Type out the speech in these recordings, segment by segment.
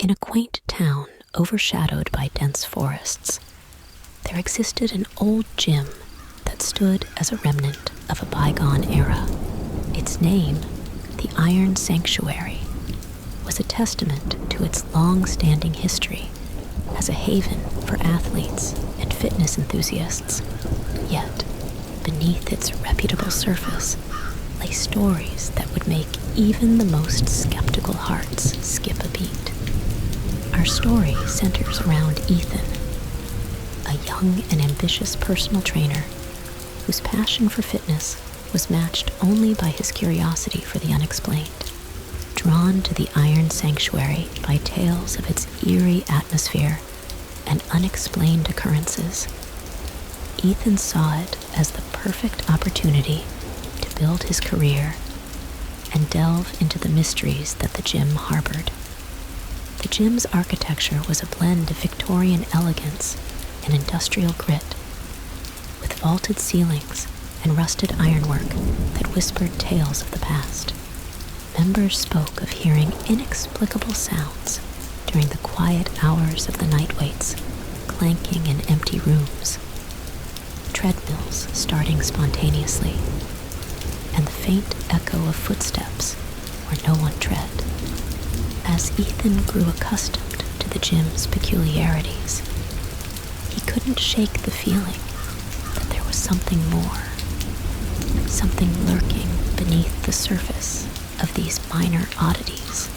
In a quaint town overshadowed by dense forests, there existed an old gym that stood as a remnant of a bygone era. Its name, the Iron Sanctuary, was a testament to its long-standing history as a haven for athletes and fitness enthusiasts. Yet, beneath its reputable surface lay stories that would make even the most skeptical hearts skip a beat. Our story centers around Ethan, a young and ambitious personal trainer whose passion for fitness was matched only by his curiosity for the unexplained. Drawn to the Iron Sanctuary by tales of its eerie atmosphere and unexplained occurrences, Ethan saw it as the perfect opportunity to build his career and delve into the mysteries that the gym harbored. The gym's architecture was a blend of Victorian elegance and industrial grit, with vaulted ceilings and rusted ironwork that whispered tales of the past. Members spoke of hearing inexplicable sounds during the quiet hours of the night waits, clanking in empty rooms, treadmills starting spontaneously, and the faint echo of footsteps where no one tread. As Ethan grew accustomed to the gym's peculiarities, he couldn't shake the feeling that there was something more, something lurking beneath the surface of these minor oddities.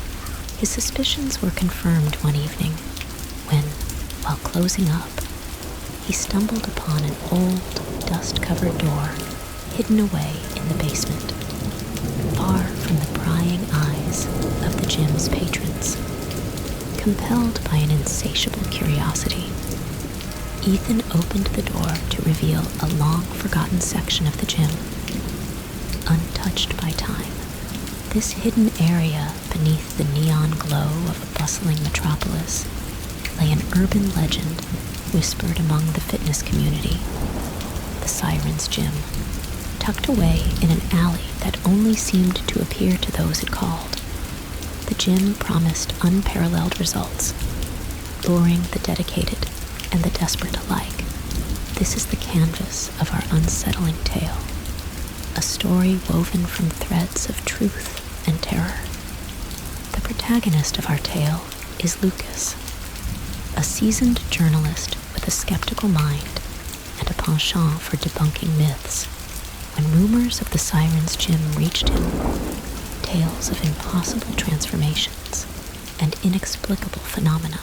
His suspicions were confirmed one evening when, while closing up, he stumbled upon an old, dust-covered door hidden away in the basement, far from the prying eyes of the gym's patrons. Compelled by an insatiable curiosity, Ethan opened the door to reveal a long-forgotten section of the gym, untouched by time. This hidden area beneath the neon glow of a bustling metropolis lay an urban legend whispered among the fitness community: the Siren's Gym, tucked away in an alley that only seemed to appear to those it called. The gym promised unparalleled results, luring the dedicated and the desperate alike. This is the canvas of our unsettling tale, a story woven from threads of truth and terror. The protagonist of our tale is Lucas, a seasoned journalist with a skeptical mind and a penchant for debunking myths. When rumors of the Siren's Gym reached him, tales of impossible transformations and inexplicable phenomena,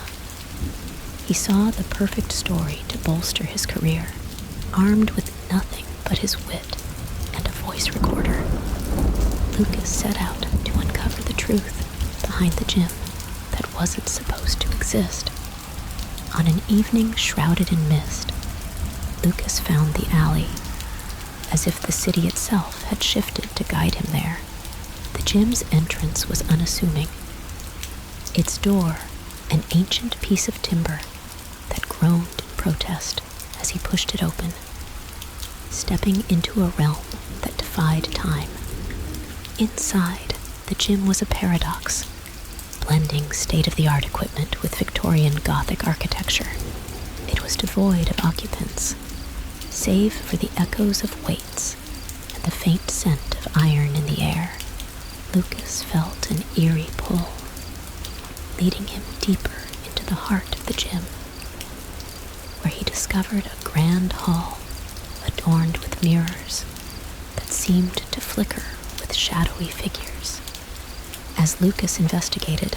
he saw the perfect story to bolster his career. Armed with nothing but his wit and a voice recorder, Lucas set out to uncover the truth behind the gym that wasn't supposed to exist. On an evening shrouded in mist, Lucas found the alley, as if the city itself had shifted to guide him there. The gym's entrance was unassuming, its door an ancient piece of timber that groaned in protest as he pushed it open, stepping into a realm that defied time. Inside, the gym was a paradox, blending state-of-the-art equipment with Victorian Gothic architecture. It was devoid of occupants, save for the echoes of weights and the faint scent of iron in the air. Lucas felt an eerie pull, leading him deeper into the heart of the gym, where he discovered a grand hall adorned with mirrors that seemed to flicker with shadowy figures. As Lucas investigated,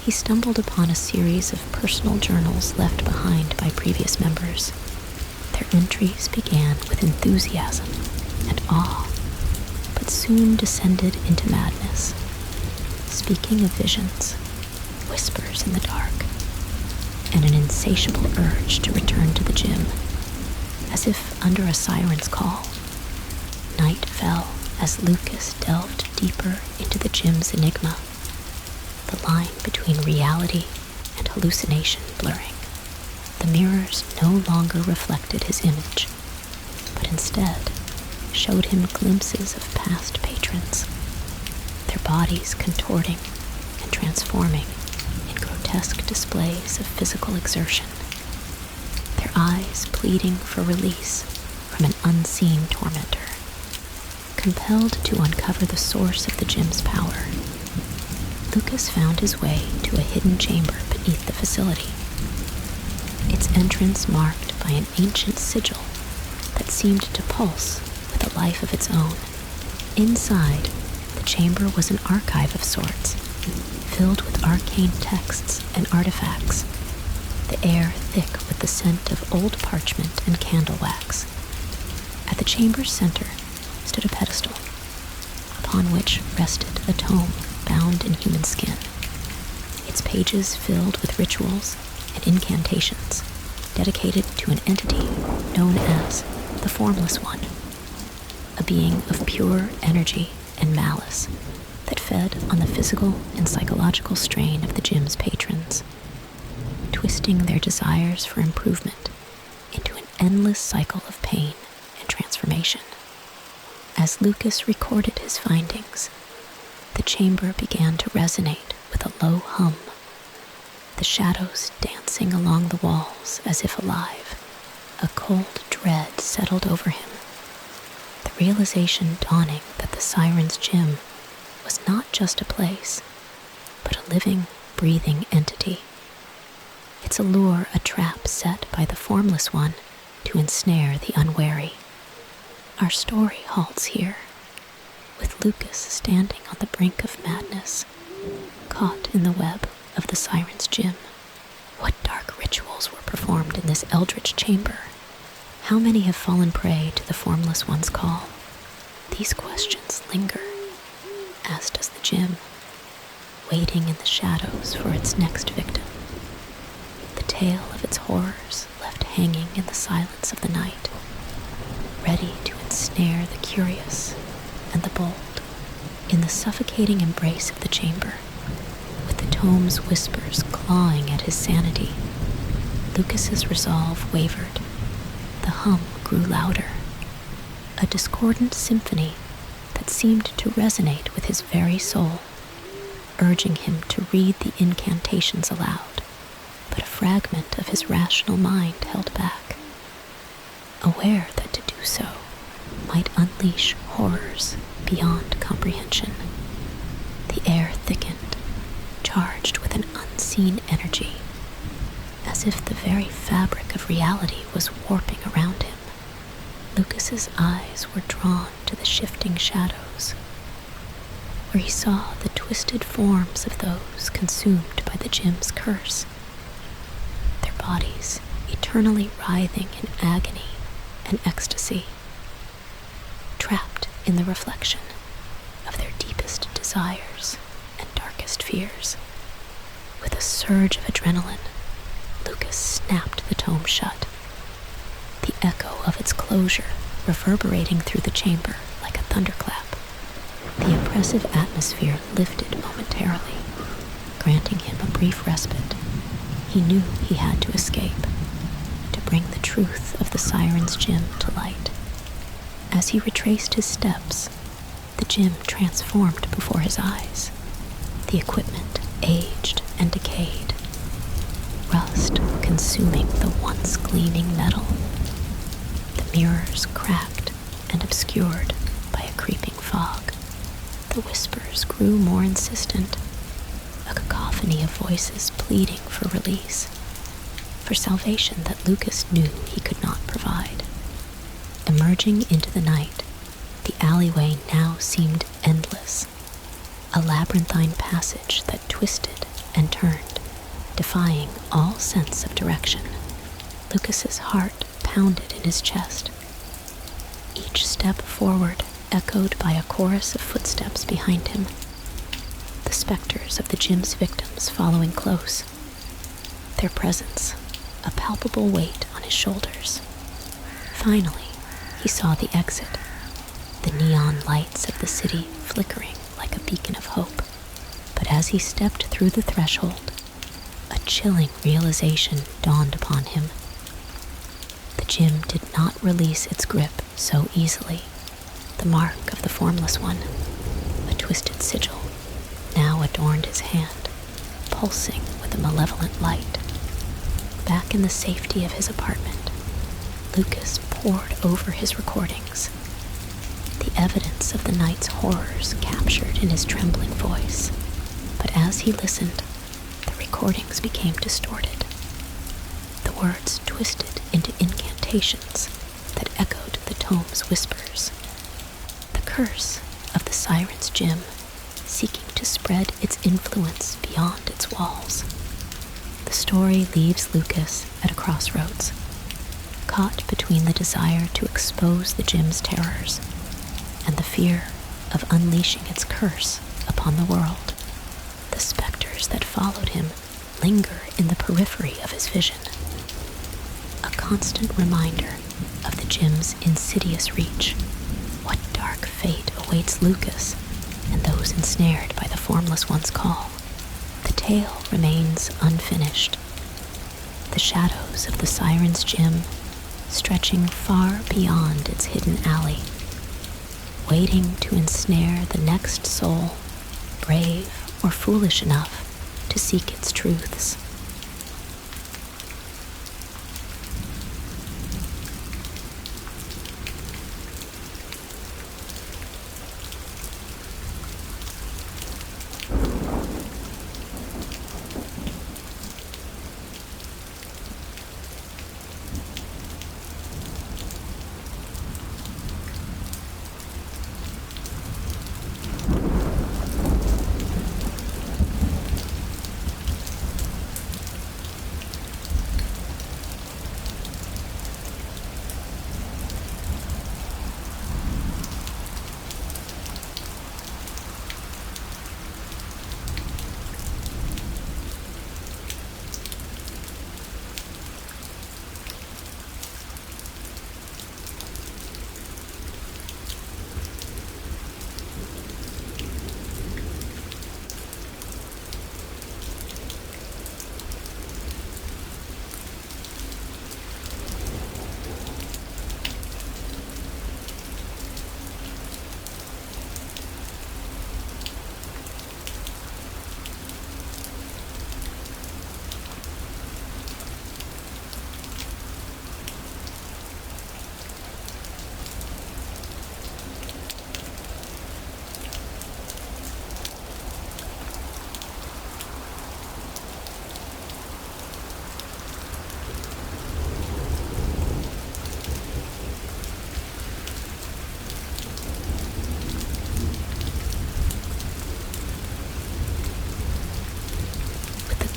he stumbled upon a series of personal journals left behind by previous members. Their entries began with enthusiasm and awe, but soon descended into madness, speaking of visions, whispers in the dark, and an insatiable urge to return to the gym, as if under a siren's call. Night fell as Lucas delved deeper into the gym's enigma, the line between reality and hallucination blurring. The mirrors no longer reflected his image, but instead showed him glimpses of past patrons, their bodies contorting and transforming in grotesque grotesque displays of physical exertion, their eyes pleading for release from an unseen tormentor. Compelled to uncover the source of the gym's power, Lucas found his way to a hidden chamber beneath the facility, its entrance marked by an ancient sigil that seemed to pulse with a life of its own. Inside, the chamber was an archive of sorts, filled with arcane texts and artifacts, the air thick with the scent of old parchment and candle wax. At the chamber's center stood a pedestal, upon which rested a tome bound in human skin, its pages filled with rituals and incantations dedicated to an entity known as the Formless One, a being of pure energy and malice that fed on the physical and psychological strain of the gym's patrons, twisting their desires for improvement into an endless cycle of pain and transformation. As Lucas recorded his findings, the chamber began to resonate with a low hum, the shadows dancing along the walls as if alive. A cold dread settled over him, the realization dawning that the Siren's Gym was not just a place, but a living, breathing entity. Its allure a trap set by the Formless One to ensnare the unwary. Our story halts here, with Lucas standing on the brink of madness, caught in the web of the Siren's Gym. What dark rituals were performed in this eldritch chamber? How many have fallen prey to the Formless One's call? These questions linger, as does the gym, waiting in the shadows for its next victim. The tale of its horrors left hanging in the silence of the night, ready to ensnare the curious and the bold. In the suffocating embrace of the chamber, with the tome's whispers clawing at his sanity, Lucas's resolve wavered. The hum grew louder, a discordant symphony that seemed to resonate with his very soul, urging him to read the incantations aloud, but a fragment of his rational mind held back, aware that to do so might unleash horrors beyond comprehension. The air thickened, charged with an unseen energy, as if the very fabric of reality was warping around him. Lucas's eyes were drawn to the shifting shadows, where he saw the twisted forms of those consumed by the gym's curse, their bodies eternally writhing in agony and ecstasy, trapped in the reflection of their deepest desires and darkest fears. With a surge of adrenaline, Lucas snapped the tome shut, the echo of its closure reverberating through the chamber like a thunderclap. The oppressive atmosphere lifted momentarily, granting him a brief respite. He knew he had to escape, to bring the truth of the Siren's Gym to light. As he retraced his steps, the gym transformed before his eyes. The equipment aged and decayed, rust consuming the once gleaming metal. The mirrors cracked and obscured by a creeping fog. The whispers grew more insistent, a cacophony of voices pleading for release, for salvation that Lucas knew he could not provide. Emerging into the night, the alleyway now seemed endless, a labyrinthine passage that twisted and turned, defying all sense of direction. Lucas's heart pounded in his chest, each step forward echoed by a chorus of footsteps behind him, the specters of the gym's victims following close, their presence a palpable weight on his shoulders. Finally, he saw the exit, the neon lights of the city flickering like a beacon of hope. But as he stepped through the threshold, a chilling realization dawned upon him. The gym did not release its grip so easily. The mark of the Formless One, a twisted sigil, now adorned his hand, pulsing with with a malevolent light. Back in the safety of his apartment, Lucas pored over his recordings, the evidence of the night's horrors captured in his trembling voice. But as he listened, the recordings became distorted. The words twisted into incantations that echoed the tome's whispers. The curse of the Siren's Gym, seeking to spread its influence beyond its walls. The story leaves Lucas at a crossroads, caught between the desire to expose the gym's terrors and the fear of unleashing its curse upon the world. The specters that followed him linger in the periphery of his vision, a constant reminder of the gym's insidious reach. What dark fate awaits Lucas and those ensnared by the Formless One's call? The tale remains unfinished. The shadows of the Siren's Gym stretching far beyond its hidden alley, waiting to ensnare the next soul, brave or foolish enough to seek its truths.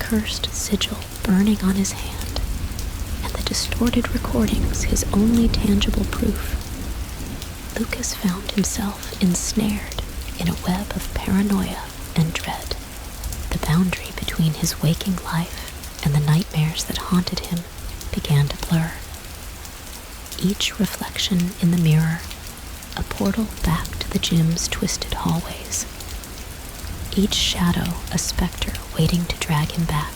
Cursed sigil burning on his hand, and the distorted recordings his only tangible proof, Lucas found himself ensnared in a web of paranoia and dread. The boundary between his waking life and the nightmares that haunted him began to blur. Each reflection in the mirror, a portal back to the gym's twisted hallways. Each shadow a specter waiting to drag him back.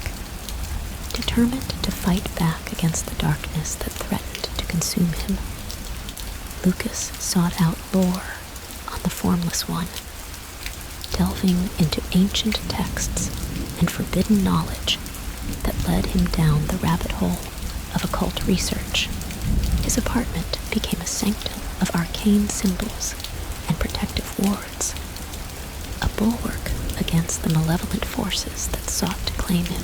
Determined to fight back against the darkness that threatened to consume him, Lucas sought out lore on the Formless One, delving into ancient texts and forbidden knowledge that led him down the rabbit hole of occult research. His apartment became a sanctum of arcane symbols and protective wards, a bulwark against the malevolent forces that sought to claim him.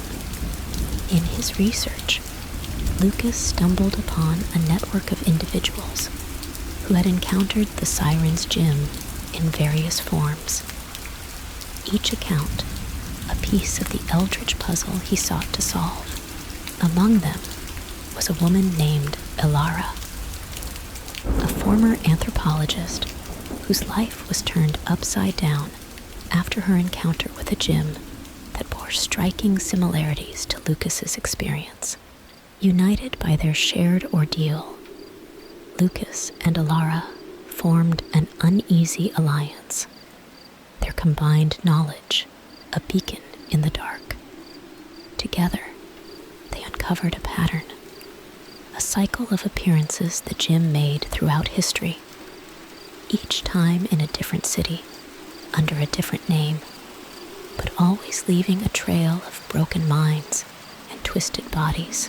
In his research, Lucas stumbled upon a network of individuals who had encountered the Siren's Gym in various forms. Each account, a piece of the eldritch puzzle he sought to solve. Among them was a woman named Ilara, a former anthropologist whose life was turned upside down after her encounter with a gym that bore striking similarities to Lucas's experience. United by their shared ordeal, Lucas and Ilara formed an uneasy alliance, their combined knowledge a beacon in the dark. Together, they uncovered a pattern, a cycle of appearances the gym made throughout history, each time in a different city, under a different name. but always leaving a trail of broken minds and twisted bodies.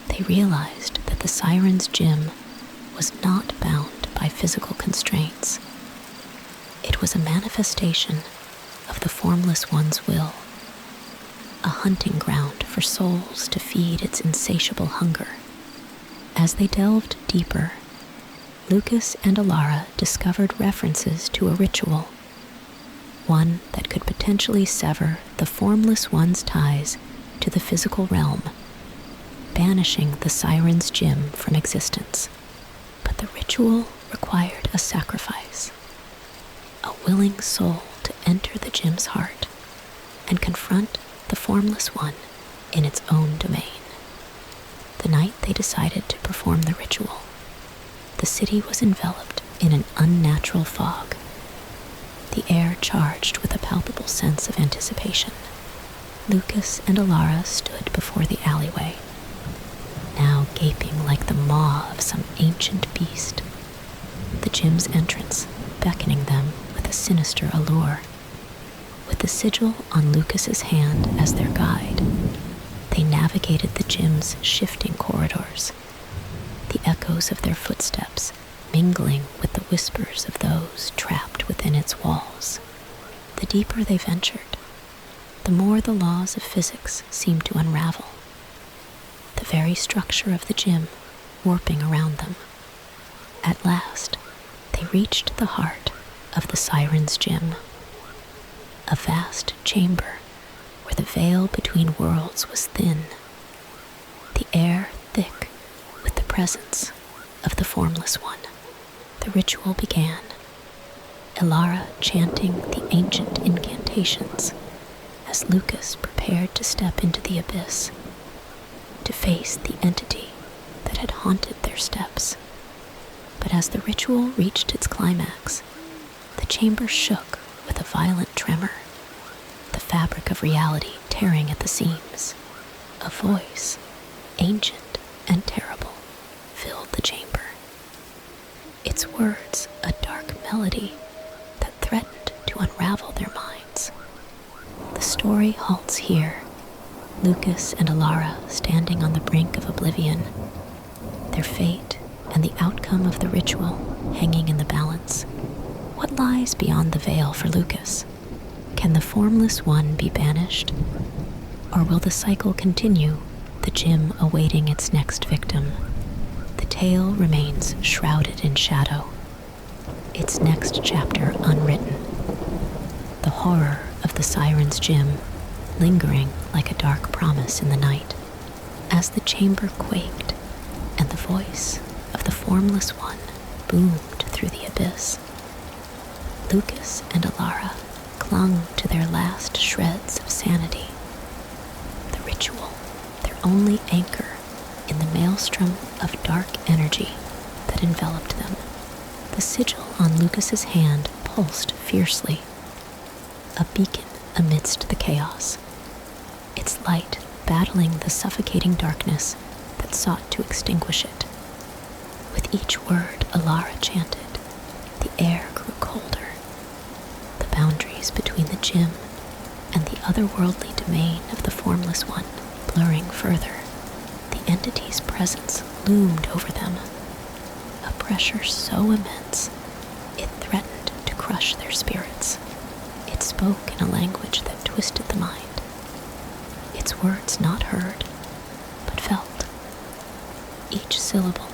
They realized that the Siren's gym was not bound by physical constraints. It was a manifestation of the Formless One's will, a hunting ground for souls to feed its insatiable hunger. As they delved deeper, Lucas and Alara discovered references to a ritual, one that could potentially sever the Formless One's ties to the physical realm, banishing the Siren's gym from existence. But the ritual required a sacrifice, a willing soul to enter the gym's heart and confront the Formless One in its own domain. The night they decided to perform the ritual, the city was enveloped in an unnatural fog, the air charged with a palpable sense of anticipation. Lucas and Alara stood before the alleyway, now gaping like the maw of some ancient beast, the gym's entrance beckoning them with a sinister allure. With the sigil on Lucas's hand as their guide, they navigated the gym's shifting corridors, the echoes of their footsteps mingling with the whispers of those trapped within its walls. The deeper they ventured, the more the laws of physics seemed to unravel, the very structure of the gym warping around them. At last, they reached the heart of the Siren's gym, a vast chamber where the veil between worlds was thin, the air thick with the presence of the Formless One. The ritual began, Alara chanting the ancient incantations as Lucas prepared to step into the abyss, to face the entity that had haunted their steps. But as the ritual reached its climax, the chamber shook with a violent tremor, the fabric of reality tearing at the seams. A voice, ancient and terrible, filled the chamber. Its words a dark melody that threatened to unravel their minds. The story halts here, Lucas and Alara standing on the brink of oblivion, their fate and the outcome of the ritual hanging in the balance. What lies beyond the veil for Lucas? Can the Formless One be banished? Or will the cycle continue, the gym awaiting its next victim? The tale remains shrouded in shadow, its next chapter unwritten. The horror of the Siren's gym lingering like a dark promise in the night. As the chamber quaked and the voice of the Formless One boomed through the abyss, Lucas and Alara clung to their last shreds of sanity. The ritual, their only anchor in the maelstrom of dark energy that enveloped them. The sigil on Lucas's hand pulsed fiercely, a beacon amidst the chaos, its light battling the suffocating darkness that sought to extinguish it. With each word Alara chanted, the air grew colder, the boundaries between the gym and the otherworldly domain of the Formless One blurring further. The entity's presence loomed over them, a pressure so immense it threatened to crush their spirits. It spoke in a language that twisted the mind, its words not heard, but felt. Each syllable,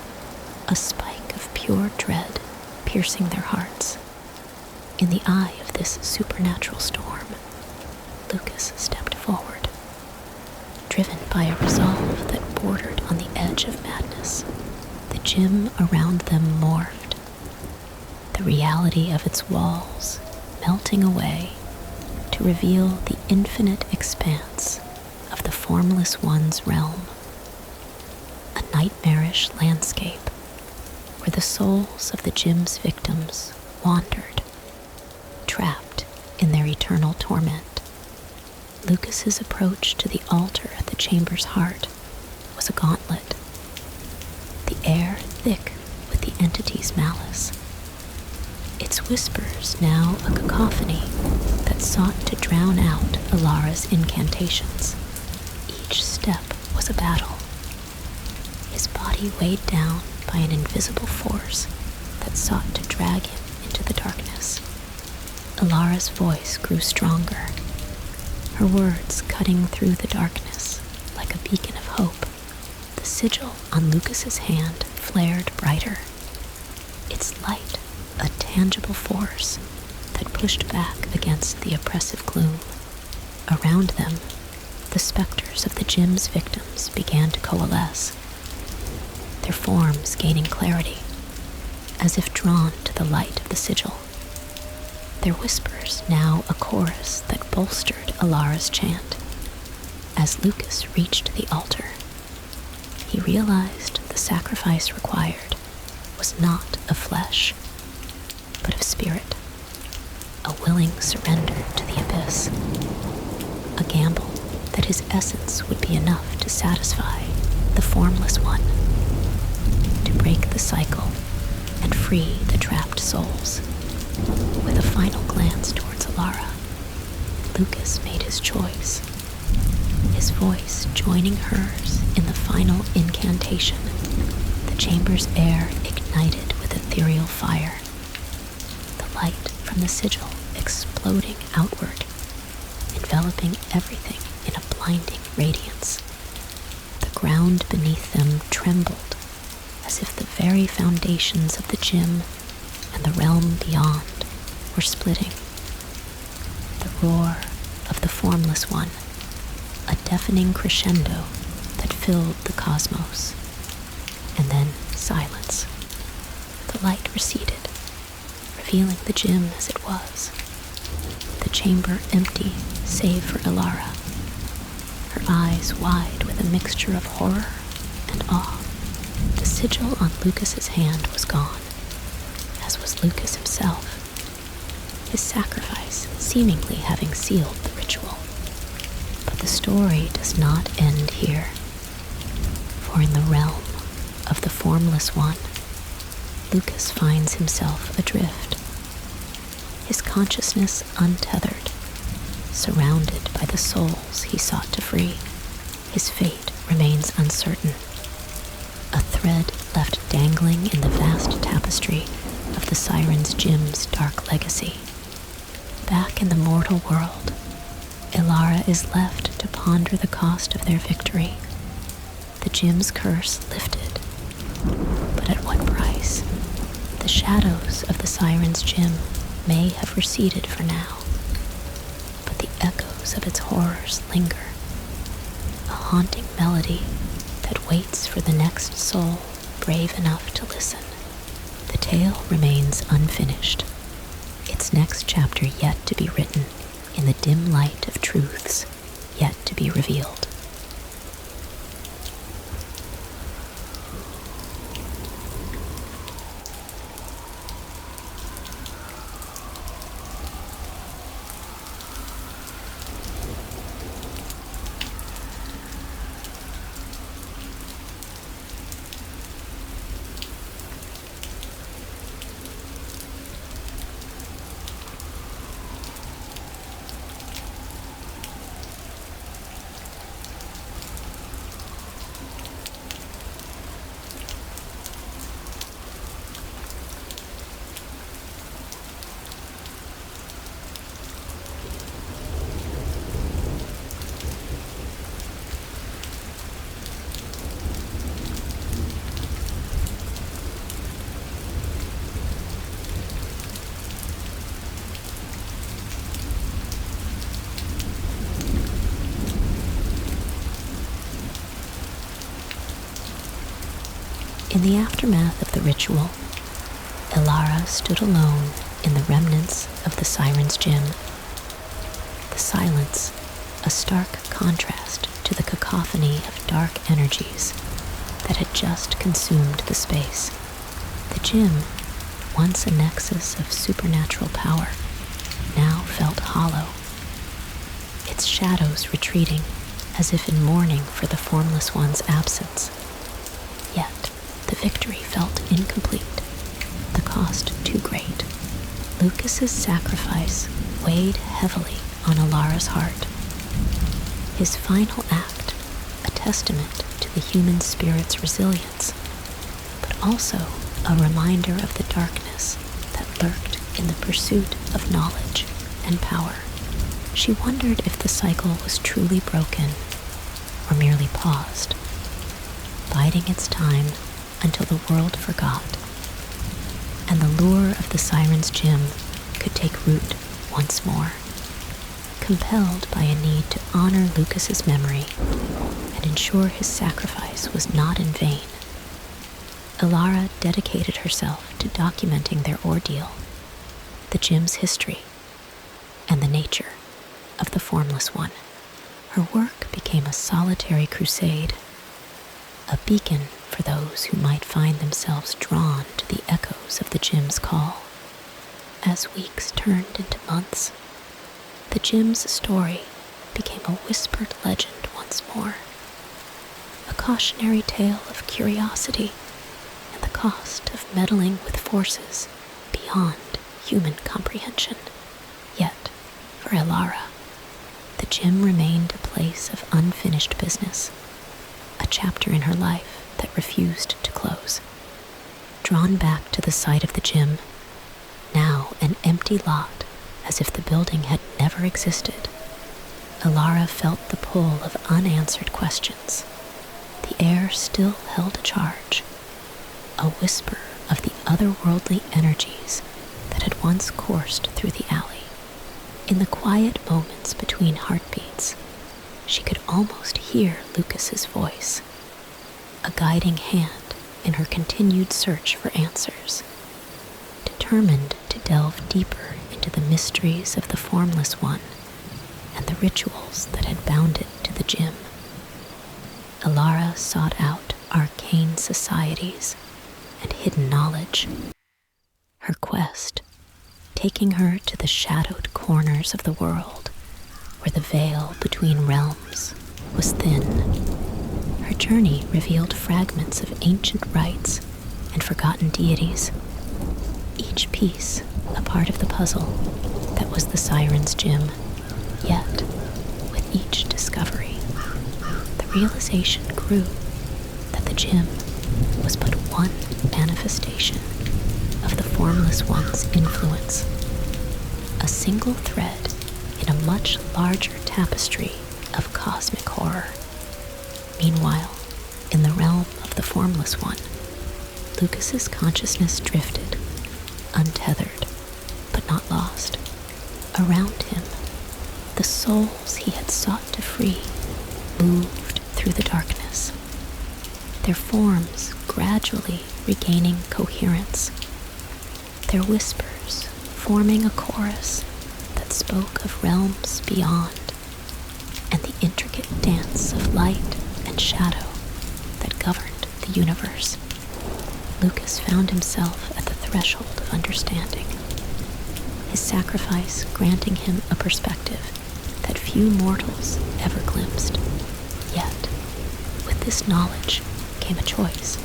a spike of pure dread piercing their hearts. In the eye of this supernatural storm, Lucas stepped forward, driven by a resolve that bordered on the edge of madness. The gym around them morphed, the reality of its walls melting away to reveal the infinite expanse of the Formless One's realm, a nightmarish landscape where the souls of the gym's victims wandered, trapped in their eternal torment. Lucas's approach to the altar at the chamber's heart was a gauntlet, the air thick with the entity's malice. Its whispers now a cacophony that sought to drown out Alara's incantations. Each step was a battle. His body weighed down by an invisible force that sought to drag him into the darkness. Alara's voice grew stronger, her words cutting through the darkness like a beacon of hope. The sigil on Lucas's hand flared brighter, its light a tangible force that pushed back against the oppressive gloom. Around them, the specters of the gym's victims began to coalesce, their forms gaining clarity, as if drawn to the light of the sigil. Their whispers now a chorus that bolstered Alara's chant. As Lucas reached the altar, he realized the sacrifice required was not of flesh, but of spirit, a willing surrender to the abyss, a gamble that his essence would be enough to satisfy the formless one, to break the cycle and free the trapped souls. With a final glance towards Alara, Lucas made his choice, his voice joining hers in the final incantation. The chamber's air ignited with ethereal fire, the light from the sigil exploding outward, enveloping everything in a blinding radiance. The ground beneath them trembled as if the very foundations of the gym and the realm beyond were splitting. The roar of the formless one, a deafening crescendo that filled the cosmos, and then silence. The light receded, revealing the gym as it was, the chamber empty save for Alara, her eyes wide with a mixture of horror and awe. The sigil on Lucas's hand was gone, as was Lucas himself, his sacrifice seemingly having sealed the ritual. But the story does not end here, for in the realm of the formless one, Lucas finds himself adrift, his consciousness untethered, surrounded by the souls he sought to free. His fate remains uncertain, a thread left dangling in the vast tapestry of the Siren's Gym's dark legacy. Back in the mortal world, Alara is left to ponder the cost of their victory. The Gym's curse lifted, but at what price? The shadows of the Siren's Gym may have receded for now, but the echoes of its horrors linger, a haunting melody that waits for the next soul brave enough to listen. The tale remains unfinished, its next chapter yet to be written in the dim light of truths yet to be revealed. In the aftermath of the ritual, Alara stood alone in the remnants of the Siren's Gym. The silence, a stark contrast to the cacophony of dark energies that had just consumed the space. The gym, once a nexus of supernatural power, now felt hollow, its shadows retreating as if in mourning for the formless one's absence. Yet, the victory felt incomplete, the cost too great. Lucas's sacrifice weighed heavily on Alara's heart. His final act, a testament to the human spirit's resilience, but also a reminder of the darkness that lurked in the pursuit of knowledge and power. She wondered if the cycle was truly broken or merely paused, biding its time until the world forgot, and the lure of the Siren's Gym could take root once more. Compelled by a need to honor Lucas's memory and ensure his sacrifice was not in vain, Alara dedicated herself to documenting their ordeal, the gym's history, and the nature of the Formless One. Her work became a solitary crusade, a beacon for those who might find themselves drawn to the echoes of the gym's call. As weeks turned into months, the gym's story became a whispered legend once more, a cautionary tale of curiosity and the cost of meddling with forces beyond human comprehension. Yet, for Alara, the gym remained a place of unfinished business, a chapter in her life that refused to close. Drawn back to the site of the gym, now an empty lot as if the building had never existed, Alara felt the pull of unanswered questions. The air still held a charge, a whisper of the otherworldly energies that had once coursed through the alley. In the quiet moments between heartbeats, she could almost hear Lucas's voice, a guiding hand in her continued search for answers. Determined to delve deeper into the mysteries of the Formless One and the rituals that had bound it to the gym, Alara sought out arcane societies and hidden knowledge. Her quest taking her to the shadowed corners of the world where the veil between realms was thin. Her journey revealed fragments of ancient rites and forgotten deities, each piece a part of the puzzle that was the Siren's Gym. Yet, with each discovery, the realization grew that the gym was but one manifestation of the Formless One's influence, a single thread in a much larger tapestry of cosmic horror. Meanwhile, in the realm of the Formless One, Lucas's consciousness drifted, untethered, but not lost. Around him, the souls he had sought to free moved through the darkness, their forms gradually regaining coherence, their whispers forming a chorus that spoke of realms beyond and the intricate dance of light and shadow that governed the universe. Lucas found himself at the threshold of understanding, his sacrifice granting him a perspective that few mortals ever glimpsed. Yet, with this knowledge came a choice,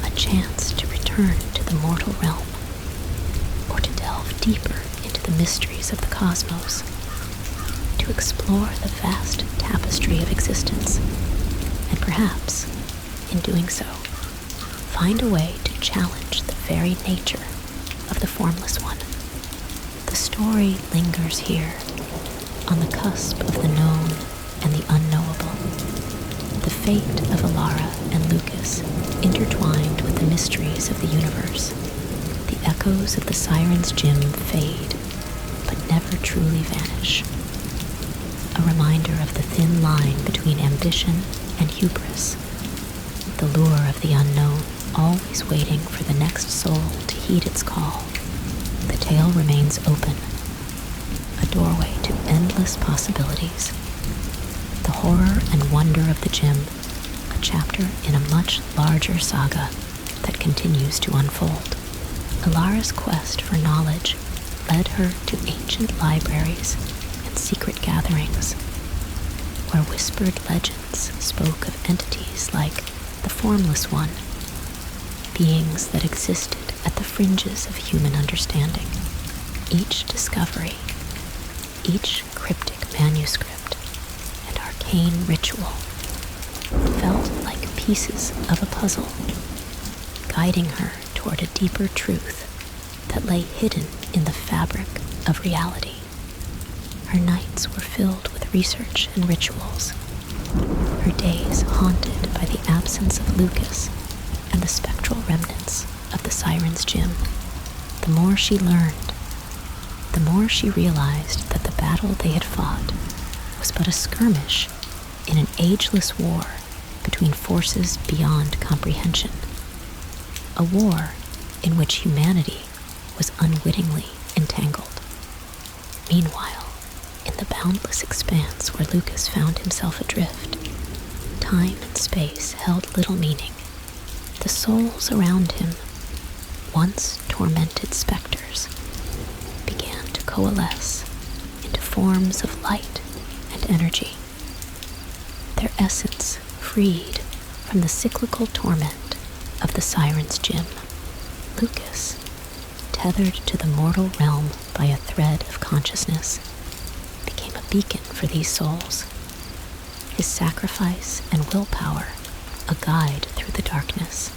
a chance to return to the mortal realm, or to delve deeper into the mysteries of the cosmos, to explore the vast tapestry of existence, and perhaps, in doing so, find a way to challenge the very nature of the Formless One. The story lingers here, on the cusp of the known and the unknowable. The fate of Alara and Lucas intertwined with the mysteries of the universe. The echoes of the Siren's Gym fade, but never truly vanish. A reminder of the thin line between ambition and hubris, the lure of the unknown always waiting for the next soul to heed its call. The tale remains open, a doorway to endless possibilities. The horror and wonder of the gym, a chapter in a much larger saga that continues to unfold. Alara's quest for knowledge led her to ancient libraries and secret gatherings, where whispered legends spoke of entities like the Formless One, beings that existed at the fringes of human understanding. Each discovery, each cryptic manuscript, and arcane ritual felt like pieces of a puzzle, guiding her toward a deeper truth that lay hidden in the fabric of reality. Her nights were filled with research and rituals, her days haunted by the absence of Lucas and the spectral remnants of the Siren's Gym. The more she learned, the more she realized that the battle they had fought was but a skirmish in an ageless war between forces beyond comprehension. A war in which humanity was unwittingly entangled. Meanwhile, in the boundless expanse where Lucas found himself adrift, time and space held little meaning. The souls around him, once tormented specters, began to coalesce into forms of light and energy, their essence freed from the cyclical torment of the Siren's Gym. Lucas, tethered to the mortal realm by a thread of consciousness, became a beacon for these souls, his sacrifice and willpower a guide through the darkness.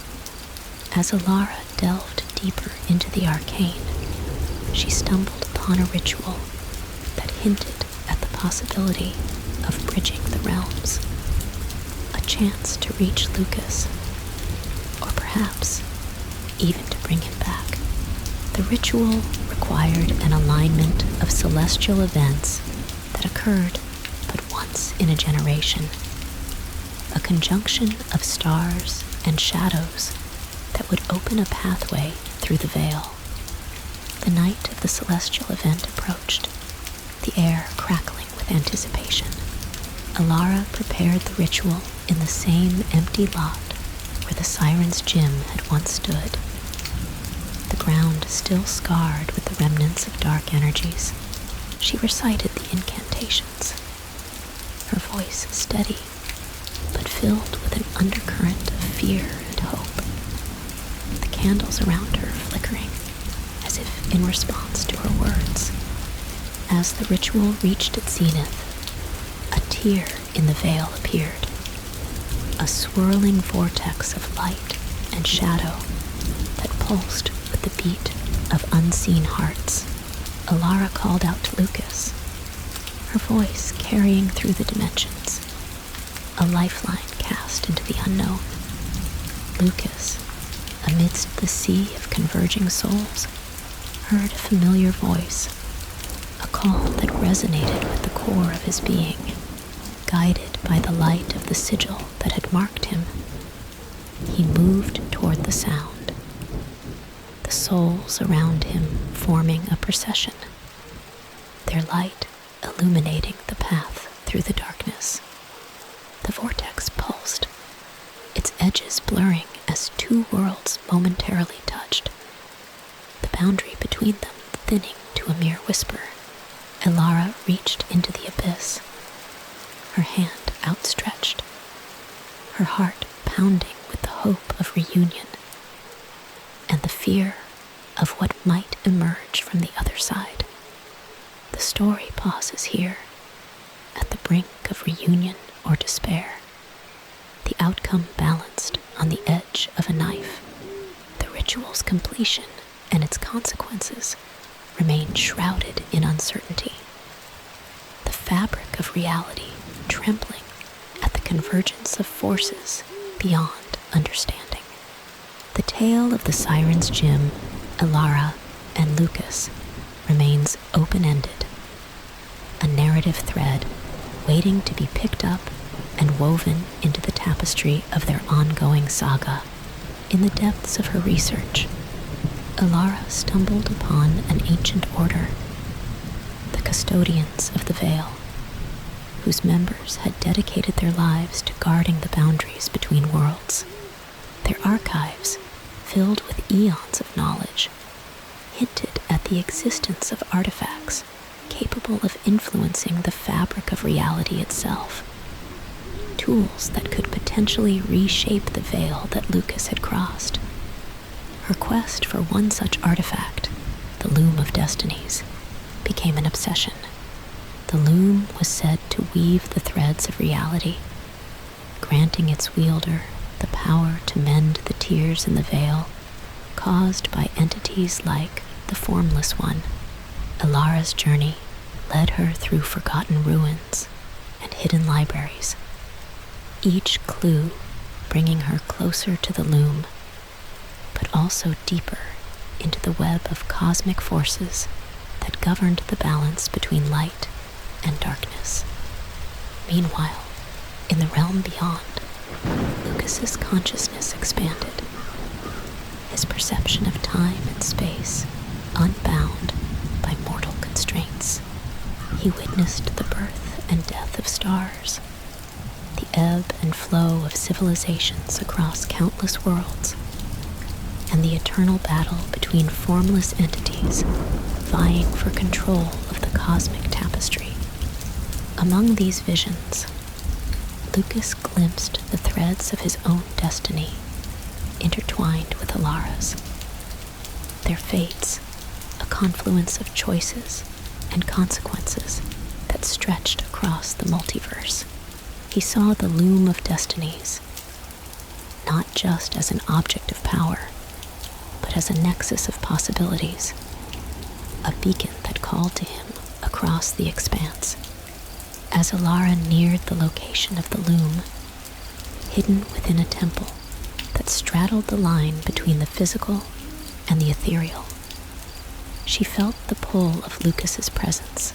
As Alara delved deeper into the arcane, she stumbled upon a ritual that hinted at the possibility of bridging the realms, a chance to reach Lucas, or perhaps even to bring him back. The ritual required an alignment of celestial events that occurred but once in a generation, a conjunction of stars and shadows that would open a pathway through the veil. The night of the celestial event approached, the air crackling with anticipation. Alara prepared the ritual in the same empty lot where the Siren's Gym had once stood, the ground still scarred with the remnants of dark energies. She recited the incantations, her voice steady, but filled with an undercurrent of fear and hope. The candles around her flickering, as if in response to her words. As the ritual reached its zenith, a tear in the veil appeared, a swirling vortex of light and shadow that pulsed with the beat of unseen hearts. Alara called out to Lucas, her voice carrying through the dimensions, a lifeline cast into the unknown. Lucas, amidst the sea of converging souls, heard a familiar voice, a call that resonated with the core of his being. Guided by the light of the sigil that had marked him, he moved toward the sound, the souls around him forming a procession, their light illuminating the path through the darkness. The vortex pulsed, its edges blurring as two worlds momentarily touched, the boundary between them thinning to a mere whisper. Alara reached into the abyss, her hand outstretched, her heart pounding with the hope of reunion and the fear of what might emerge from the other side. The story pauses here, at the brink of reunion or despair, the outcome balanced on the edge of a knife. The ritual's completion and its consequences remain shrouded in uncertainty. The fabric of reality trembling at the convergence of forces beyond understanding. The tale of the Siren's Gym, Alara, and Lucas remains open-ended, a narrative thread waiting to be picked up and woven into the tapestry of their ongoing saga. In the depths of her research, Alara stumbled upon an ancient order, the custodians of the veil, whose members had dedicated their lives to guarding the boundaries between worlds. Their archives, filled with eons of knowledge, hinted at the existence of artifacts capable of influencing the fabric of reality itself, tools that could potentially reshape the veil that Lucas had crossed. Her quest for one such artifact, the loom of destinies became an obsession. The loom was said to weave the threads of reality, granting its wielder the power to mend the tears in the veil caused by entities like the Formless One. Ilara's journey led her through forgotten ruins and hidden libraries, each clue bringing her closer to the loom, but also deeper into the web of cosmic forces that governed the balance between light and darkness. Meanwhile, in the realm beyond, Lucas's consciousness expanded, his perception of time and space unbound by mortal constraints. He witnessed the birth and death of stars, the ebb and flow of civilizations across countless worlds, and the eternal battle between formless entities vying for control of the cosmic tapestry. Among these visions, Lucas glimpsed the threads of his own destiny intertwined with Ilara's. Their fates, a confluence of choices and consequences that stretched across the multiverse. He saw the loom of destinies not just as an object of power, but as a nexus of possibilities, a beacon that called to him across the expanse. As Ilara neared the location of the loom, hidden within a temple that straddled the line between the physical and the ethereal, she felt the pull of Lucas's presence,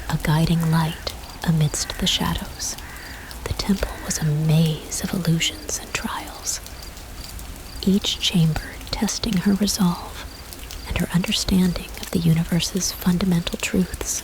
a guiding light amidst the shadows. The temple was a maze of illusions and trials, each chamber testing her resolve and her understanding of the universe's fundamental truths.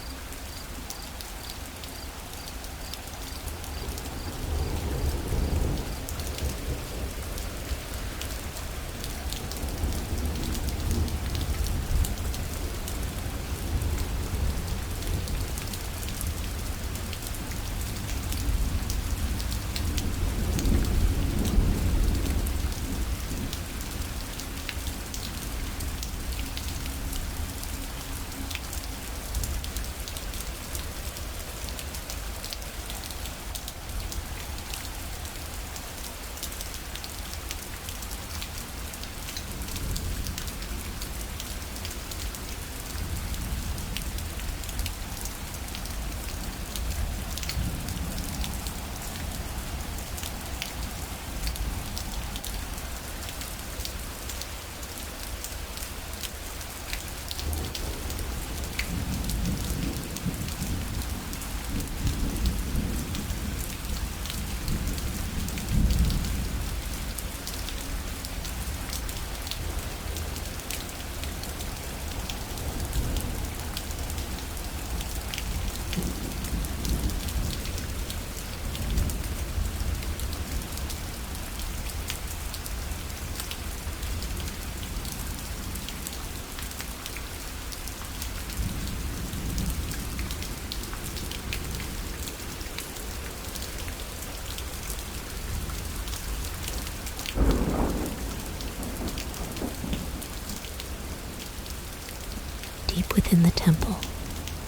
Deep within the temple,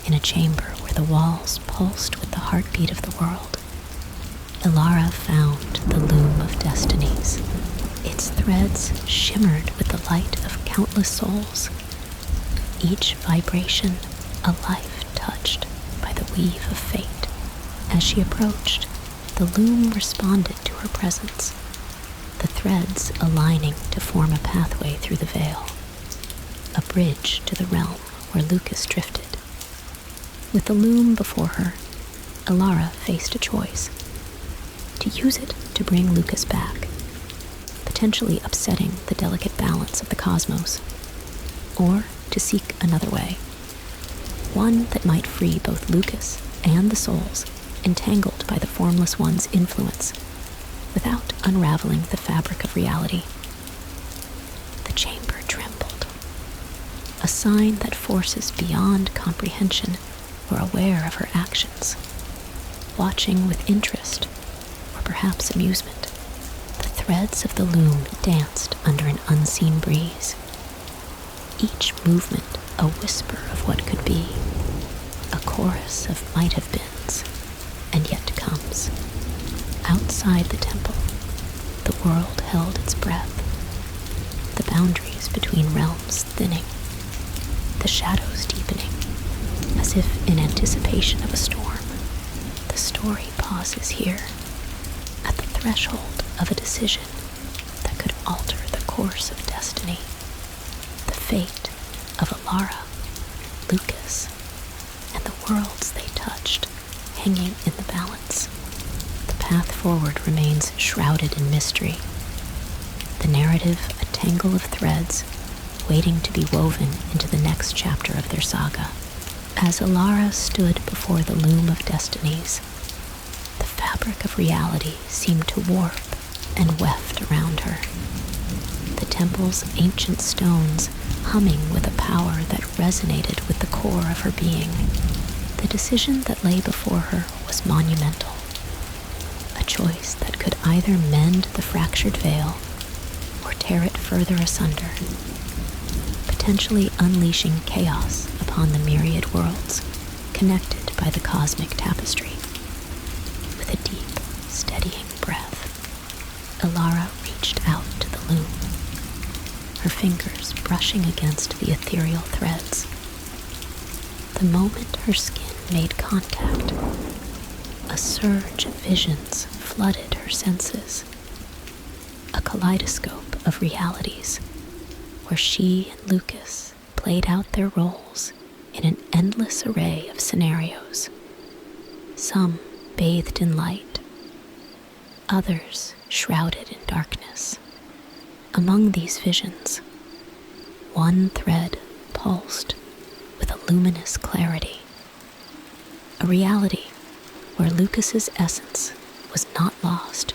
in a chamber where the walls pulsed with the heartbeat of the world, Ilara found the loom of destinies. Its threads shimmered with the light of countless souls, each vibration a life touched by the weave of fate. As she approached, the loom responded to her presence, the threads aligning to form a pathway through the veil, a bridge to the realm where Lucas drifted. With the loom before her, Ilara faced a choice: to use it to bring Lucas back, potentially upsetting the delicate balance of the cosmos, or to seek another way, one that might free both Lucas and the souls entangled by the Formless One's influence, without unraveling the fabric of reality. The chamber trembled, a sign that forces beyond comprehension were aware of her actions, watching with interest, or perhaps amusement. The threads of the loom danced under an unseen breeze, each movement a whisper of what could be, a chorus of might-have-beens and yet-to-comes. Outside the temple, the world held its breath, the boundaries between realms thinning, the shadows deepening, as if in anticipation of a storm. The story pauses here, at the threshold of a decision that could alter the course of destiny, the fate of Alara, Lucas, and the worlds they touched hanging in the balance. The path forward remains shrouded in mystery, the narrative a tangle of threads waiting to be woven into the next chapter of their saga. As Alara stood before the loom of destinies, the fabric of reality seemed to warp and weft around her. The temple's ancient stones humming with a power that resonated with the core of her being. The decision that lay before her was monumental, a choice that could either mend the fractured veil or tear it further asunder, potentially unleashing chaos upon the myriad worlds connected by the cosmic tapestry. With a deep, steadying breath, Alara reached out to the loom, her fingers brushing against the ethereal threads. The moment her skin made contact, a surge of visions flooded her senses, a kaleidoscope of realities where she and Lucas played out their roles in an endless array of scenarios, some bathed in light, others shrouded in darkness. Among these visions, one thread pulsed with a luminous clarity, a reality where Lucas's essence was not lost,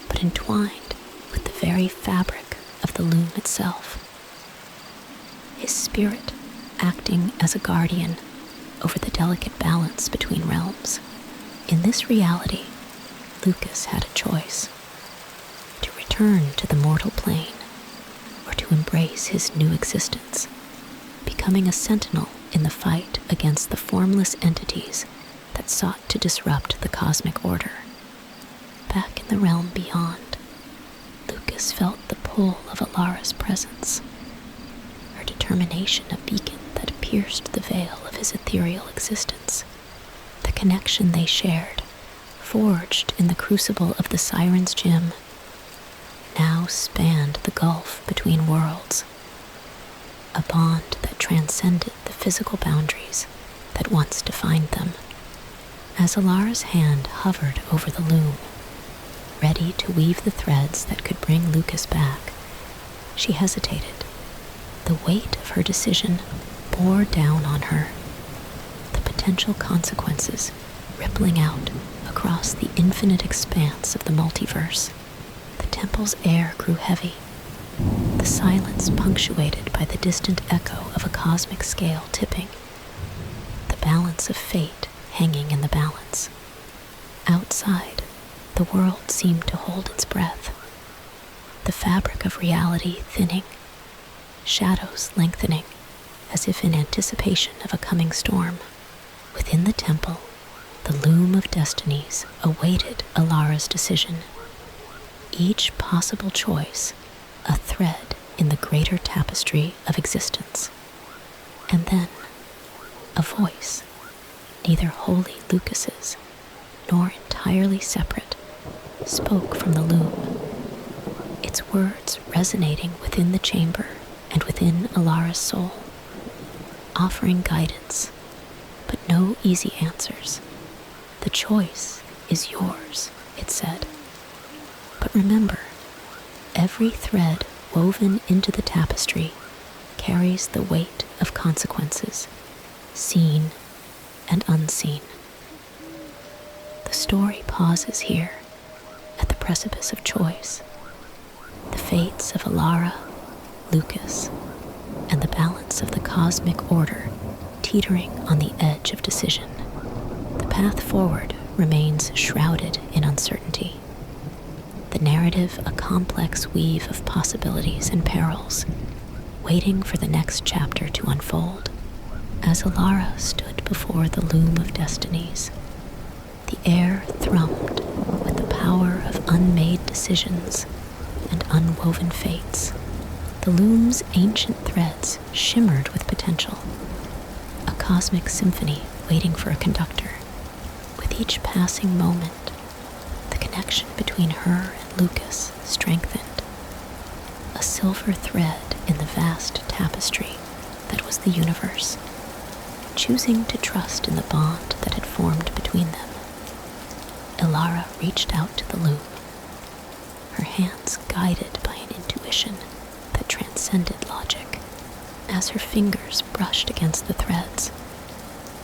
but entwined with the very fabric of the loom itself. His spirit acting as a guardian over the delicate balance between realms. In this reality, Lucas had a choice: to return to the mortal plane or to embrace his new existence, becoming a sentinel in the fight against the formless entities that sought to disrupt the cosmic order. Back in the realm beyond, Lucas felt the pull of Alara's presence, her determination a beacon that pierced the veil of his ethereal existence. The connection they shared, forged in the crucible of the Siren's Gym, now spanned the gulf between worlds, a bond that transcended the physical boundaries that once defined them. As Alara's hand hovered over the loom, ready to weave the threads that could bring Lucas back, she hesitated. The weight of her decision bore down on her, the potential consequences rippling out across the infinite expanse of the multiverse. The temple's air grew heavy, the silence punctuated by the distant echo of a cosmic scale tipping, the balance of fate hanging in the balance. Outside, the world seemed to hold its breath, the fabric of reality thinning, shadows lengthening, as if in anticipation of a coming storm. Within the temple, the loom of destinies awaited Alara's decision, each possible choice a thread in the greater tapestry of existence. And then, a voice, neither wholly Lucas's nor entirely separate, spoke from the loom, its words resonating within the chamber and within Alara's soul, offering guidance, but no easy answers. The choice is yours, it said. But remember, every thread woven into the tapestry carries the weight of consequences, seen and unseen. The story pauses here, at the precipice of choice. The fates of Alara, Lucas, and the balance of the cosmic order teetering on the edge of decision. The path forward remains shrouded in uncertainty, the narrative a complex weave of possibilities and perils, waiting for the next chapter to unfold. As Alara stood before the loom of destinies, the air thrummed with the power of unmade decisions and unwoven fates. The loom's ancient threads shimmered with potential, a cosmic symphony waiting for a conductor. With each passing moment, the connection between her and Lucas strengthened, a silver thread in the vast tapestry that was the universe. Choosing to trust in the bond that had formed between them, Alara reached out to the loom, her hands guided by an intuition that transcended logic. As her fingers brushed against the threads,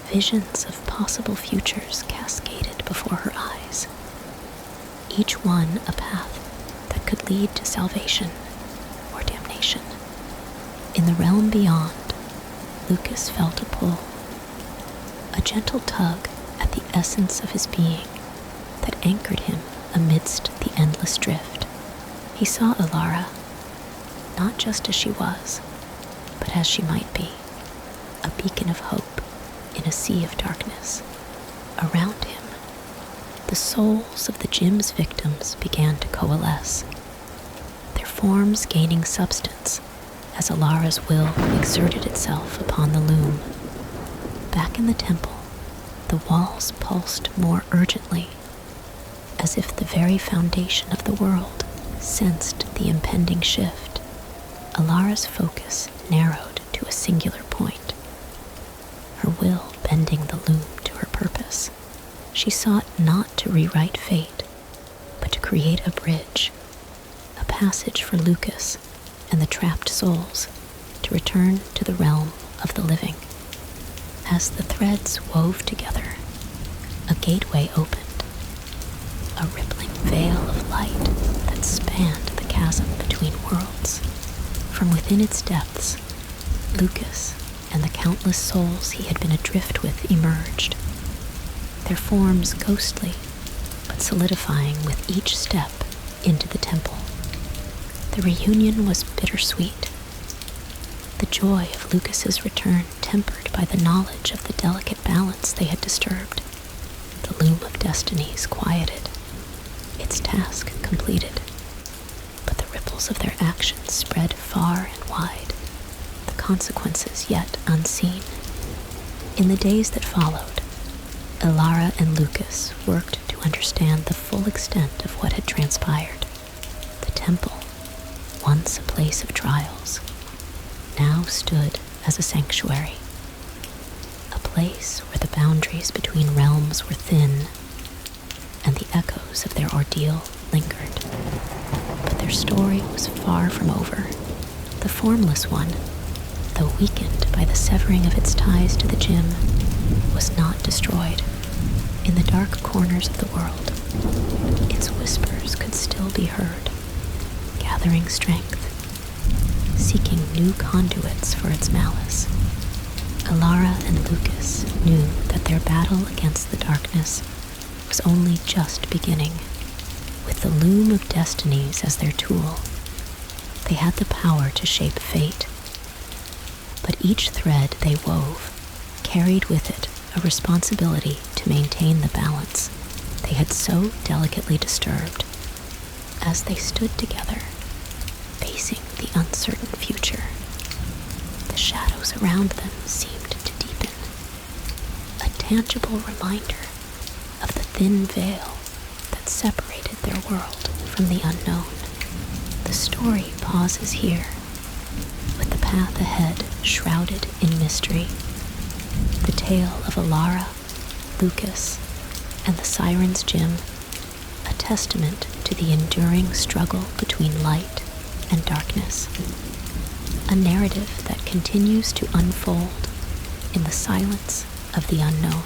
visions of possible futures cascaded before her eyes, each one a path that could lead to salvation or damnation. In the realm beyond, Lucas felt a pull, a gentle tug at the essence of his being that anchored him amidst the endless drift. He saw Alara, not just as she was, but as she might be, a beacon of hope in a sea of darkness. Around him, the souls of the gym's victims began to coalesce, their forms gaining substance as Alara's will exerted itself upon the loom. Back in the temple, the walls pulsed more urgently, as if the very foundation of the world sensed the impending shift. Alara's focus narrowed to a singular point, her will bending the loom to her purpose. She sought not to rewrite fate, but to create a bridge, a passage for Lucas and the trapped souls to return to the realm of the living. As the threads wove together, a gateway opened, a rippling veil of light that spanned the chasm between worlds. From within its depths, Lucas and the countless souls he had been adrift with emerged, their forms ghostly, but solidifying with each step into the temple. The reunion was bittersweet, the joy of Lucas's return tempered by the knowledge of the delicate balance they had disturbed. The loom of destinies quieted, its task completed, but the ripples of their actions spread far and wide, the consequences yet unseen. In the days that followed, Alara and Lucas worked to understand the full extent of what had transpired. The temple, once a place of trials, now stood as a sanctuary, a place where the boundaries between realms were thin and the echoes of their ordeal lingered. But their story was far from over. The formless one, though weakened by the severing of its ties to the gym, was not destroyed. In the dark corners of the world, its whispers could still be heard, gathering strength, seeking new conduits for its malice. Alara and Lucas knew that their battle against the darkness was only just beginning. With the loom of destinies as their tool, they had the power to shape fate. But each thread they wove carried with it a responsibility to maintain the balance they had so delicately disturbed. As they stood together, facing the uncertain future, the shadows around them seemed to deepen, a tangible reminder of the thin veil that separated their world from the unknown. The story pauses here, with the path ahead shrouded in mystery. The tale of Alara, Lucas, and the Siren's Gym, a testament to the enduring struggle between light and darkness. A narrative that continues to unfold in the silence of the unknown.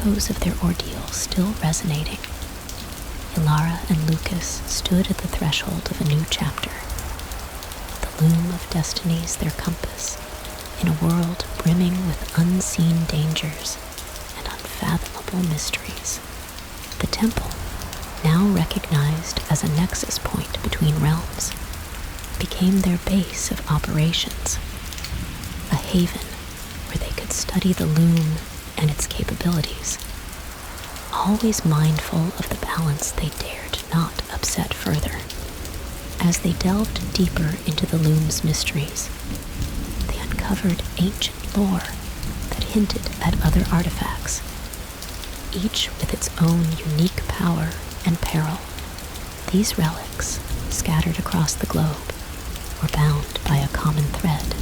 echoes of their ordeal still resonating, Ilara and Lucas stood at the threshold of a new chapter. The loom of destinies their compass, in a world brimming with unseen dangers and unfathomable mysteries. The temple, now recognized as a nexus point between realms, became their base of operations, a haven where they could study the loom and its capabilities, always mindful of the balance they dared not upset further. As they delved deeper into the loom's mysteries, they uncovered ancient lore that hinted at other artifacts, each with its own unique power and peril. These relics, scattered across the globe, were bound by a common thread: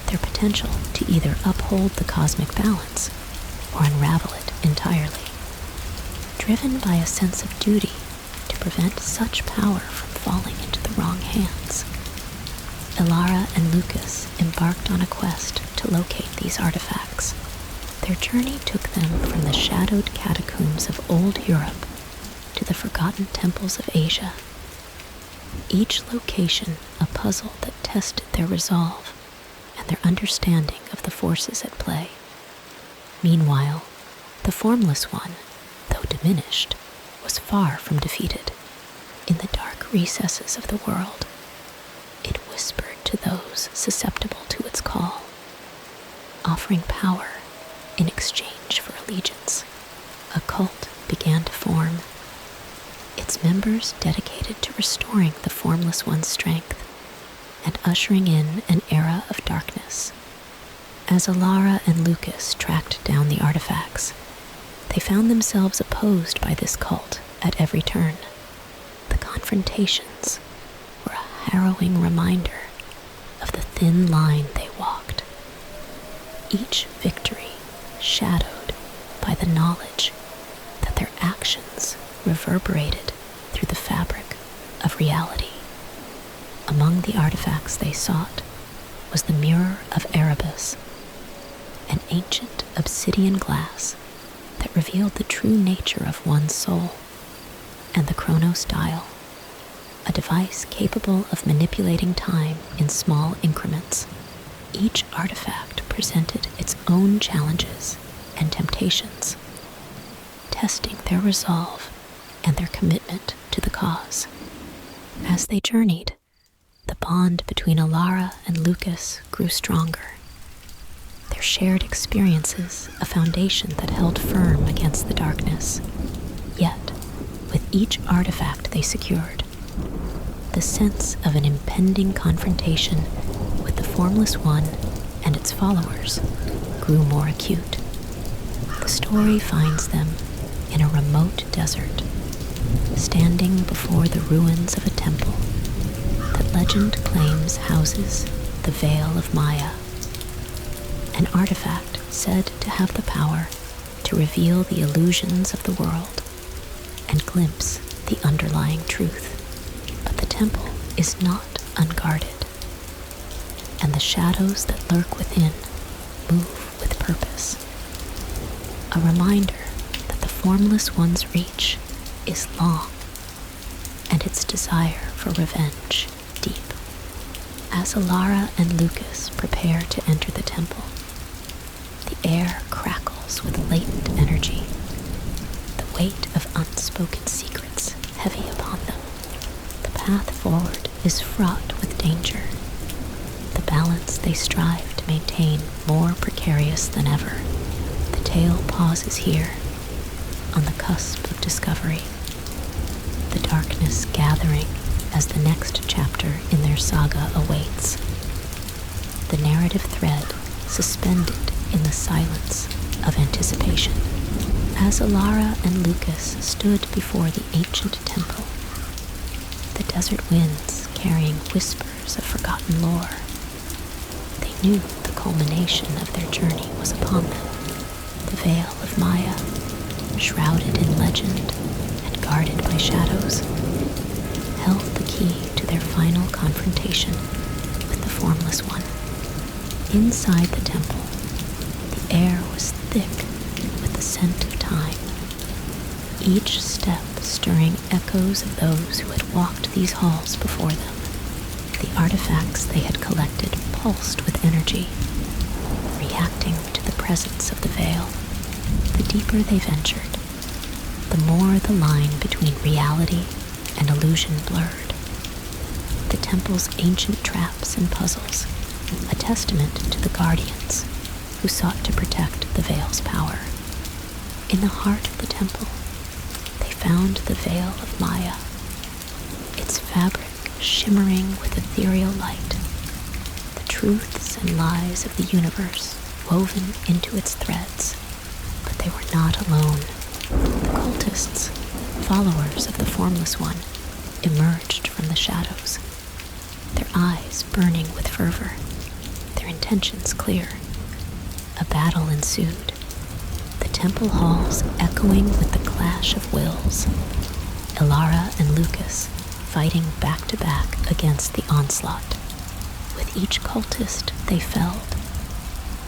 their potential to either uphold the cosmic balance or unravel it entirely. Driven by a sense of duty to prevent such power from falling into the wrong hands, Ilara and Lucas embarked on a quest to locate these artifacts. Their journey took them from the shadowed catacombs of old Europe to the forgotten temples of Asia, each location a puzzle that tested their resolve and their understanding of the forces at play. Meanwhile, the Formless One, though diminished, was far from defeated. In the dark recesses of the world, it whispered to those susceptible to its call, offering power in exchange for allegiance. A cult began to form, its members dedicated to restoring the Formless One's strength and ushering in an era of darkness. As Ilara and Lucas tracked down the artifacts, they found themselves opposed by this cult at every turn. The confrontations were a harrowing reminder of the thin line they walked, each victory shadowed by the knowledge that their actions reverberated through the fabric of reality. Among the artifacts they sought was the Mirror of Erebus, an ancient obsidian glass that revealed the true nature of one's soul, and the Chronos Dial, a device capable of manipulating time in small increments. Each artifact presented its own challenges and temptations, testing their resolve and their commitment to the cause. As they journeyed, the bond between Ilara and Lucas grew stronger, their shared experiences a foundation that held firm against the darkness. Yet, with each artifact they secured, the sense of an impending confrontation with the Formless One and its followers grew more acute. The story finds them in a remote desert, standing before the ruins of a temple that legend claims houses the Veil of Maya, an artifact said to have the power to reveal the illusions of the world and glimpse the underlying truth. But the temple is not unguarded, and the shadows that lurk within move with purpose. A reminder that the Formless One's reach is long, and its desire for revenge deep. As Ilara and Lucas prepare to enter the temple, the air crackles with latent energy, the weight of unspoken secrets heavy upon them. The path forward is fraught with danger, the balance they strive to maintain more precarious than ever. The tale pauses here, on the cusp of discovery, the darkness gathering as the next chapter in their saga awaits. The narrative thread suspended in the silence of anticipation. As Ilara and Lucas stood before the ancient temple, the desert winds carrying whispers of forgotten lore, they knew the culmination of their journey was upon them. The Veil of Maya, shrouded in legend and guarded by shadows, held the key to their final confrontation with the Formless One. Inside the temple, the air was thick with the the scent of time, each step stirring echoes of those who had walked these halls before them. The artifacts they had collected pulsed with energy, reacting to the presence of the veil. The deeper they ventured, the more the line between reality and illusion blurred. The temple's ancient traps and puzzles, a testament to the guardians who sought to protect the veil's power. In the heart of the temple, they found the veil of Maya, its fabric shimmering with ethereal light, the truths and lies of the universe woven into its threads. But they were not alone. The cultists, followers of the Formless One, emerged from the shadows, their eyes burning with fervor, their intentions clear. A battle ensued, the temple halls echoing with the clash of wills, Ilara and Lucas fighting back to back against the onslaught. With each cultist they felled,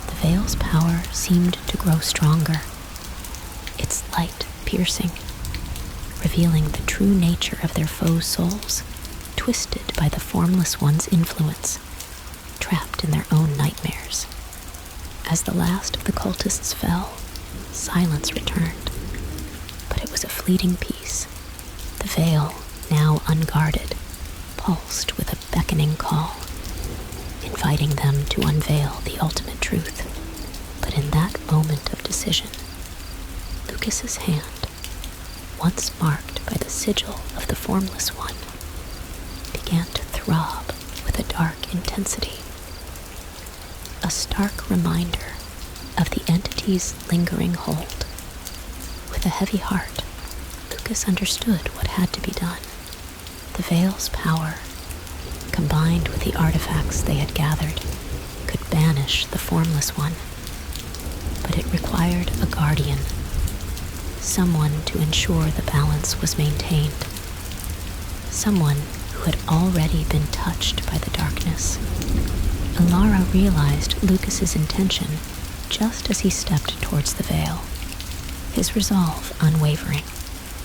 the veil's power seemed to grow stronger, its light piercing, revealing the true nature of their foes' souls, twisted by the Formless One's influence, trapped in their own nightmares. As the last of the cultists fell, silence returned, but it was a fleeting peace. The veil, now unguarded, pulsed with a beckoning call, inviting them to unveil the ultimate truth. But in that moment of decision, Lucas's hand, once marked by the sigil of the Formless One, began to throb with a dark intensity. A stark reminder of the entity's lingering hold. With a heavy heart, Lucas understood what had to be done. The veil's power, combined with the artifacts they had gathered, could banish the Formless One. But it required a guardian, someone to ensure the balance was maintained, someone who had already been touched by the darkness. Ilara realized Lucas's intention just as he stepped towards the veil, his resolve unwavering.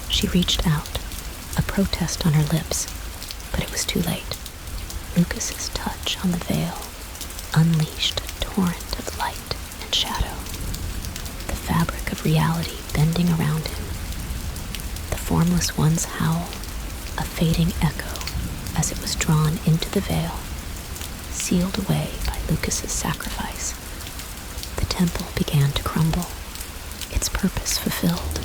She reached out, a protest on her lips, but it was too late. Lucas's touch on the veil unleashed a torrent of light and shadow, the fabric of reality bending around him. The Formless One's howl, a fading echo as it was drawn into the veil, sealed away by Lucas's sacrifice. The temple began to crumble, its purpose fulfilled.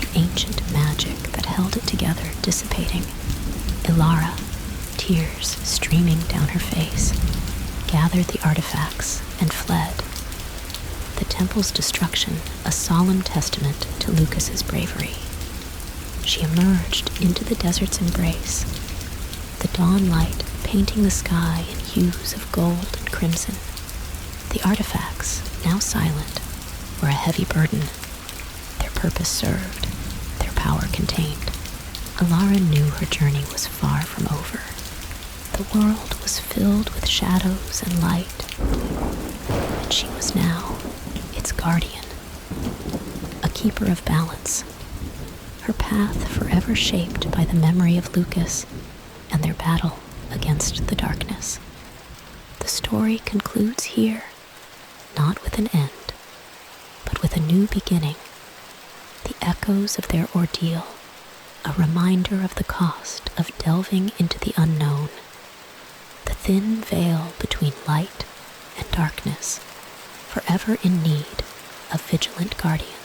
The ancient magic that held it together dissipating. Ilara, tears streaming down her face, gathered the artifacts and fled. The temple's destruction, a solemn testament to Lucas's bravery. She emerged into the desert's embrace, the dawn light painting the sky in hues of gold and crimson. The artifacts, now silent, were a heavy burden. Their purpose served, their power contained. Ilara knew her journey was far from over. The world was filled with shadows and light, and she was now its guardian, a keeper of balance, her path forever shaped by the memory of Lucas and their battle against the darkness. The story concludes here, not with an end, but with a new beginning. The echoes of their ordeal, a reminder of the cost of delving into the unknown, the thin veil between light and darkness, forever in need of vigilant guardians.